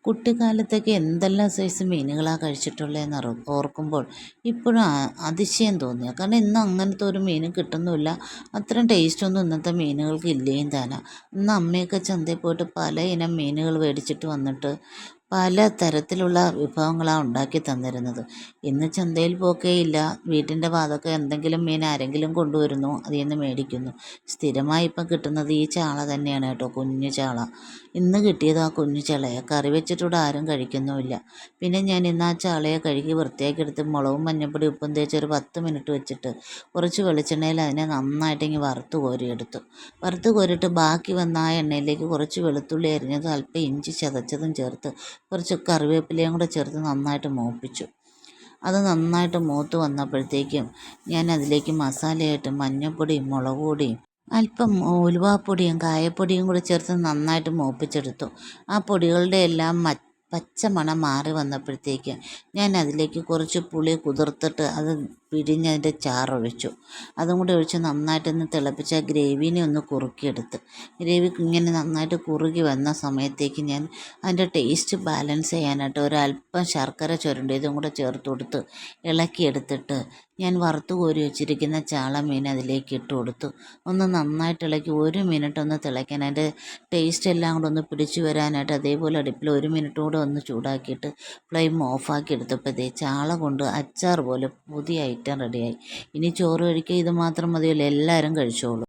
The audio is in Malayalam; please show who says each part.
Speaker 1: കുട്ടിക്കാലത്തൊക്കെ എന്തെല്ലാം സൈസ് മീനുകളാണ് കഴിച്ചിട്ടുള്ളതെന്ന് ഓർക്കുമ്പോൾ ഇപ്പോഴും അതിശയം തോന്നിയ കാരണം ഇന്ന് അങ്ങനത്തെ ഒരു മീനും കിട്ടുന്നുമില്ല. അത്രയും ടേസ്റ്റൊന്നും ഇന്നത്തെ മീനുകൾക്ക് ഇല്ലേയും താനാ. ഇന്ന് അമ്മയൊക്കെ ചന്തയിൽ പോയിട്ട് പല ഇനം മീനുകൾ മേടിച്ചിട്ട് വന്നിട്ട് പല തരത്തിലുള്ള വിഭവങ്ങളാണ് ഉണ്ടാക്കി തന്നിരുന്നത്. ഇന്ന് ചന്തയിൽ പോക്കേയില്ല. വീട്ടിൻ്റെ ഭാഗത്തൊക്കെ എന്തെങ്കിലും മീൻ ആരെങ്കിലും കൊണ്ടുവരുന്നു, അതിൽ നിന്ന് മേടിക്കുന്നു. സ്ഥിരമായി ഇപ്പം കിട്ടുന്നത് ഈ ചാള തന്നെയാണ് കേട്ടോ, കുഞ്ഞു ചാള. ഇന്ന് കിട്ടിയത് ആ കുഞ്ഞു ചാളയെ കറി വെച്ചിട്ടൂടെ ആരും കഴിക്കുന്നുമില്ല. പിന്നെ ഞാൻ ഇന്ന് ആ ചാളയെ കഴുകി വൃത്തിയാക്കി എടുത്ത് മുളകും മഞ്ഞൾപ്പൊടി ഉപ്പും തേച്ച് ഒരു 10 മിനിറ്റ് വെച്ചിട്ട് കുറച്ച് വെളിച്ചെണ്ണയിൽ അതിനെ നന്നായിട്ട് വറുത്ത് കോരിയെടുത്തു. വറുത്ത് കോരിയിട്ട് ബാക്കി വന്ന ആ എണ്ണയിലേക്ക് കുറച്ച് വെളുത്തുള്ളി അരിഞ്ഞത്, അല്പം ഇഞ്ചി ചതച്ചതും ചേർത്ത് കുറച്ച് കറിവേപ്പിലയും കൂടെ ചേർത്ത് നന്നായിട്ട് മൂപ്പിച്ചു. അത് നന്നായിട്ട് മൂത്ത് വന്നപ്പോഴത്തേക്കും ഞാൻ അതിലേക്ക് മസാലയായിട്ട് മഞ്ഞൾപ്പൊടിയും മുളക് പൊടിയും അല്പം ഉലുവാപ്പൊടിയും കായപ്പൊടിയും കൂടി ചേർത്ത് നന്നായിട്ട് മൂപ്പിച്ചെടുത്തു. ആ പൊടികളുടെ എല്ലാം പച്ച മണം മാറി വന്നപ്പോഴത്തേക്ക് ഞാൻ അതിലേക്ക് കുറച്ച് പുളി കുതിർത്തിട്ട് അത് പിഴിഞ്ഞതിൻ്റെ ചാറൊഴിച്ചു. അതും കൂടി ഒഴിച്ച് നന്നായിട്ടൊന്ന് തിളപ്പിച്ച് ആ ഗ്രേവീനെ ഒന്ന് കുറുക്കിയെടുത്ത്, ഗ്രേവി ഇങ്ങനെ നന്നായിട്ട് കുറുകി വന്ന സമയത്തേക്ക് ഞാൻ അതിൻ്റെ ടേസ്റ്റ് ബാലൻസ് ചെയ്യാനായിട്ട് ഒരല്പം ശർക്കര ചുരണ്ടിയതും കൂടെ ചേർത്ത് കൊടുത്ത് ഇളക്കിയെടുത്തിട്ട് ഞാൻ വറുത്ത് കോരി വെച്ചിരിക്കുന്ന ചാള മീൻ അതിലേക്ക് ഇട്ട് കൊടുത്തു. ഒന്ന് നന്നായിട്ട് ഇളക്കി 1 മിനിറ്റ് ഒന്ന് തിളയ്ക്കാൻ, അതിൻ്റെ ടേസ്റ്റ് എല്ലാം കൂടെ ഒന്ന് പിടിച്ചു വരാനായിട്ട് അതേപോലെ അടുപ്പിൽ 1 മിനിറ്റ് കൂടെ ഒന്ന് ചൂടാക്കിയിട്ട് ഫ്ലെയിം ഓഫാക്കി എടുത്തപ്പോഴത്തേ ചാള കൊണ്ട് അച്ചാർ പോലെ പുതിയ ഐറ്റം റെഡിയായി. ഇനി ചോറ് കഴിക്കുക ഇത് മാത്രം മതിയല്ലോ, എല്ലാവരും കഴിച്ചോളൂ.